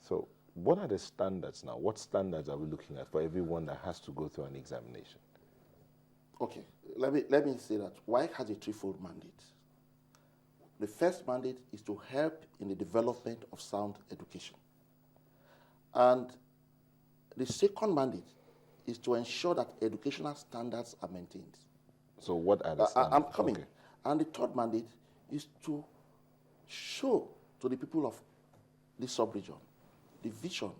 So what are the standards now? What standards are we looking at for everyone that has to go through an examination? Okay, let me say that WAEC has a threefold mandate. The first mandate is to help in the development of sound education. And the second mandate is to ensure that educational standards are maintained. So what are the standards? I'm coming. Okay. And the third mandate is to show to the people of this sub-region the vision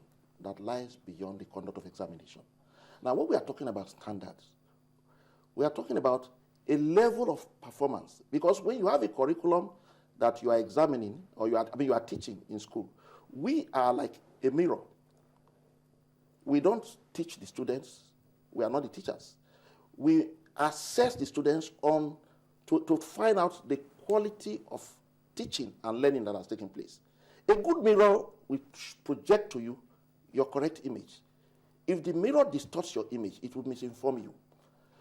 that lies beyond the conduct of examination. Now, when we are talking about standards, we are talking about a level of performance. Because when you have a curriculum that you are examining, or you are teaching in school, we are like a mirror. We don't teach the students. We are not the teachers. We assess the students on to find out the quality of teaching and learning that has taken place. A good mirror will project to you your correct image. If the mirror distorts your image, it will misinform you.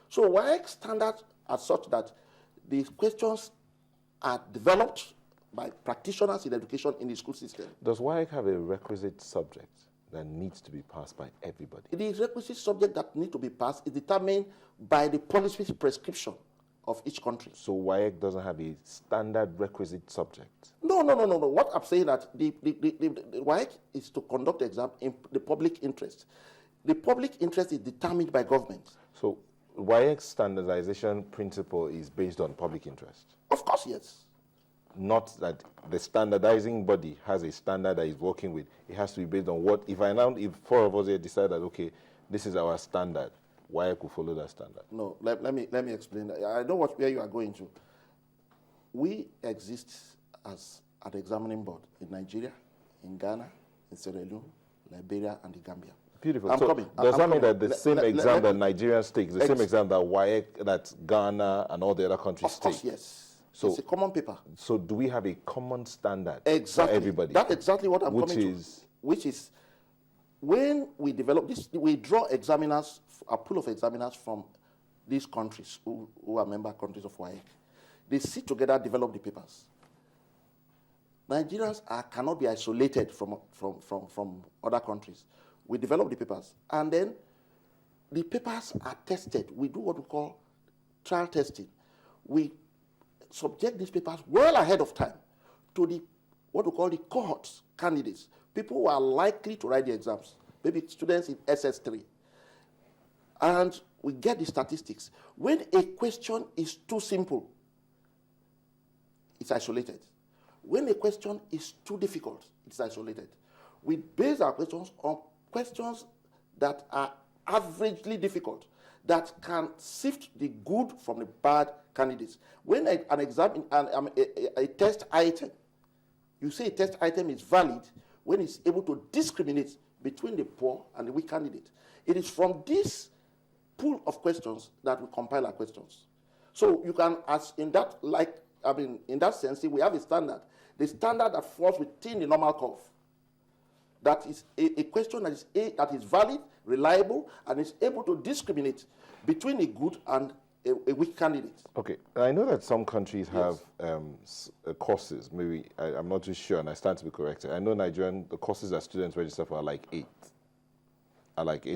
So WAEC standards are such that the questions are developed by practitioners in education in the school system. Does WAEC have a requisite subject that needs to be passed by everybody? The requisite subject that needs to be passed is determined by the policy prescription of each country. So WAEC doesn't have a standard requisite subject? No. What I'm saying that the WAEC is to conduct the exam in the public interest. The public interest is determined by government. So WAEC standardization principle is based on public interest? Of course, yes. Not that the standardizing body has a standard that is working with. It has to be based on what, if four of us here decide that, okay, this is our standard, WAEC will follow that standard. No, let me explain that. I know where you are going to. We exist as an examining board in Nigeria, in Ghana, in Sierra Leone, Liberia, and the Gambia. Beautiful. I'm so coming. Does that mean coming. that the same exam that Nigerians take, the same exam that WAEC, that Ghana and all the other countries take? Of course, take? yes. So it's a common paper. So do we have a common standard for everybody? That's exactly what I'm coming to. Which is, when we develop this, we draw examiners, a pool of examiners from these countries who are member countries of WAEC. They sit together, develop the papers. Nigerians cannot be isolated from other countries. We develop the papers, and then the papers are tested. We do what we call trial testing. We subject these papers well ahead of time to what we call the cohorts candidates, people who are likely to write the exams, maybe students in SS3. And we get the statistics. When a question is too simple, it's isolated. When a question is too difficult, it's isolated. We base our questions on questions that are averagely difficult, that can sift the good from the bad candidates. When a test item, you say a test item is valid when it's able to discriminate between the poor and the weak candidate. It is from this pool of questions that we compile our questions. So you can, in that sense, we have a standard. The standard that falls within the normal curve. That is a question that is valid, reliable, and is able to discriminate between a good and a weak candidate. Okay, I know that some countries have courses. Maybe I'm not too sure, and I stand to be corrected. I know the courses that students register for are like 8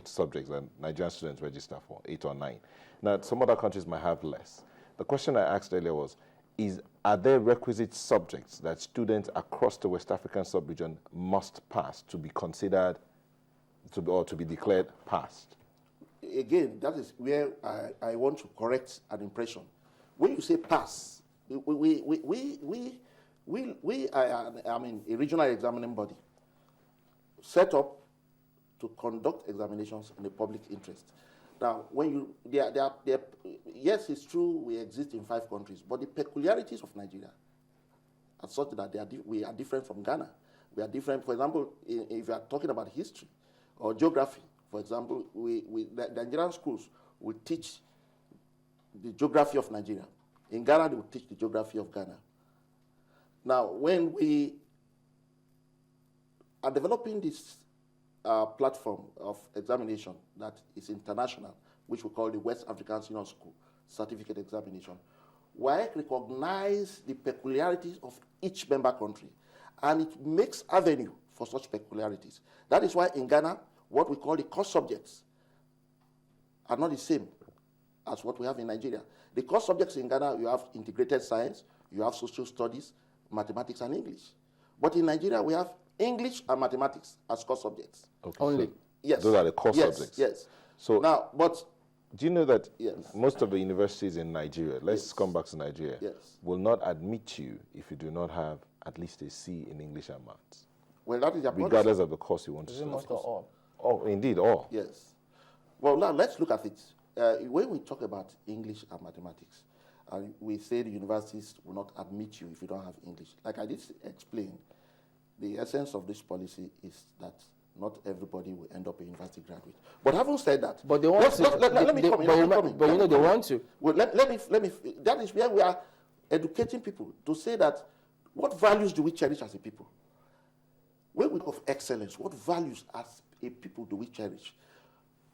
subjects that Nigerian students register for, 8 or 9. Now, some other countries might have less. The question I asked earlier was, are there requisite subjects that students across the West African sub-region must pass to be considered to be declared passed? Again, that is where I want to correct an impression. When you say pass, we are a regional examining body set up to conduct examinations in the public interest. Now, yes, it's true we exist in 5 countries, but the peculiarities of Nigeria are such that we are different from Ghana. We are different, for example, if you are talking about history or geography, for example, the Nigerian schools will teach the geography of Nigeria. In Ghana, they will teach the geography of Ghana. Now, when we are developing this platform of examination that is international, which we call the West African Senior School Certificate Examination, WAEC recognize the peculiarities of each member country And it makes avenue for such peculiarities. That is why in Ghana, what we call the core subjects are not the same as what we have in Nigeria. The core subjects in Ghana, you have integrated science, you have social studies, mathematics, and English. But in Nigeria, we have English and mathematics as core subjects. Okay, Only. so Yes. those are the core subjects. Yes. So now, but do you know that Yes. most of the universities in Nigeria, let's Yes. come back to Nigeria, Yes. will not admit you if you do not have at least a C in English and maths, well, that is their regardless of the course you want to Is it study. most or all? Oh, indeed, all. Yes. Well, now let's look at it. When we talk about English and mathematics, we say the universities will not admit you if you don't have English. Like I did explain, the essence of this policy is that not everybody will end up a university graduate. But having said that, But they want to. let me come in. But you know they want to. Well, let me. That is where we are educating people to say that what values do we cherish as a people? When we talk of excellence, what values as a people do we cherish?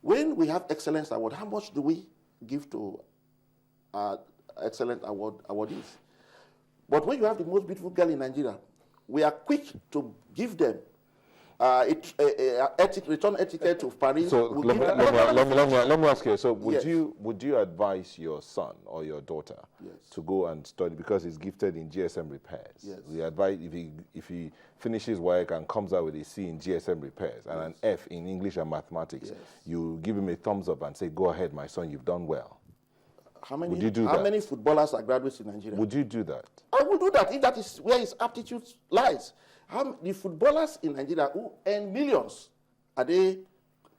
When we have excellence award, how much do we give to excellent awardees? But when you have the most beautiful girl in Nigeria, we are quick to give them return etiquette to Paris. So We'll let give me ask you. So would Yes. you advise your son or your daughter Yes. to go and study because he's gifted in GSM repairs? Yes. We advise if he finishes WAEC and comes out with a C in GSM repairs and an F in English and mathematics, Yes. you give him a thumbs up and say, "Go ahead, my son, you've done well." How many, Would you do how that? many footballers are graduates in Nigeria? Would you do that? I will do that if that is where his aptitude lies. The footballers in Nigeria who earn millions, are they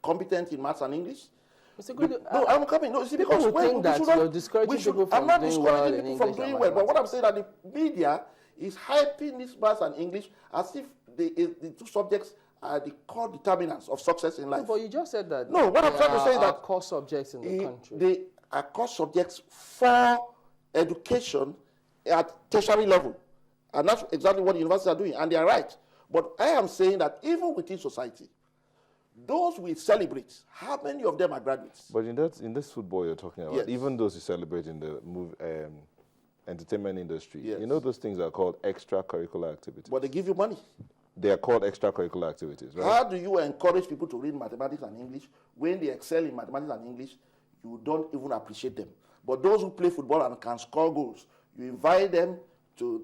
competent in maths and English? Mr. Eguridu, No, I'm coming. No, see, people because will think we that should not- you're discouraging we should- people from I'm not doing well discouraging in people from English and doing well, but what I'm mathematics. saying that the media is hyping this maths and English as if the two subjects are the core determinants of success in life. But you just said that. No, what I'm trying to say is are that core subjects in the country. They are core subjects for education at tertiary level. And that's exactly what the universities are doing, and they are right. But I am saying that even within society, those we celebrate, how many of them are graduates? But in this football you're talking about, Yes. even those who celebrate in the entertainment industry, Yes. you know those things are called extracurricular activities. But they give you money. They are called extracurricular activities, right? How do you encourage people to read mathematics and English when they excel in mathematics and English? You don't even appreciate them. But those who play football and can score goals, you invite them to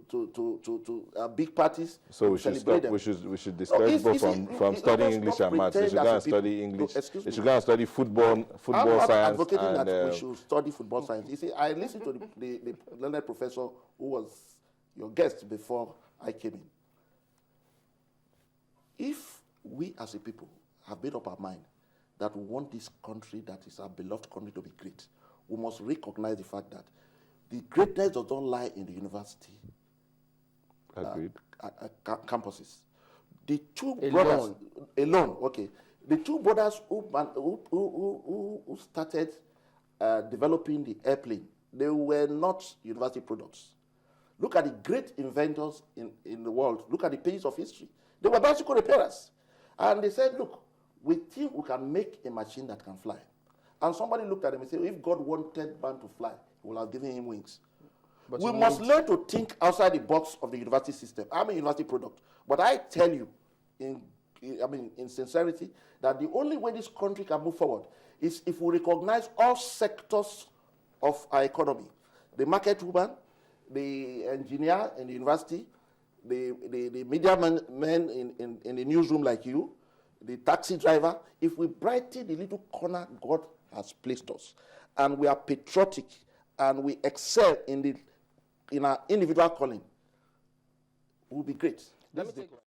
big parties. So you we should celebrate stop. them. We should discourage people from studying English and maths. They should go and study English. They should go and study football I'm science. advocating And, that we should study football science. You see, I listened to the learned professor who was your guest before I came in. If we as a people have made up our mind that we want this country that is our beloved country to be great, we must recognize the fact that the greatness does not lie in the university agreed. campuses. The two brothers alone, okay. The two brothers who started developing the airplane, they were not university products. Look at the great inventors in the world. Look at the pages of history. They were bicycle repairers. And they said, look, we think we can make a machine that can fly. And somebody looked at them and said, if God wanted man to fly, he would have given him wings. But we must learn to think outside the box of the university system. I'm a university product. But I tell you, in sincerity, that the only way this country can move forward is if we recognize all sectors of our economy. The market woman, the engineer in the university, the media men in the newsroom like you, the taxi driver. If we brighten the little corner God has placed us, and we are patriotic, and we excel in our individual calling, we'll be great. Let me take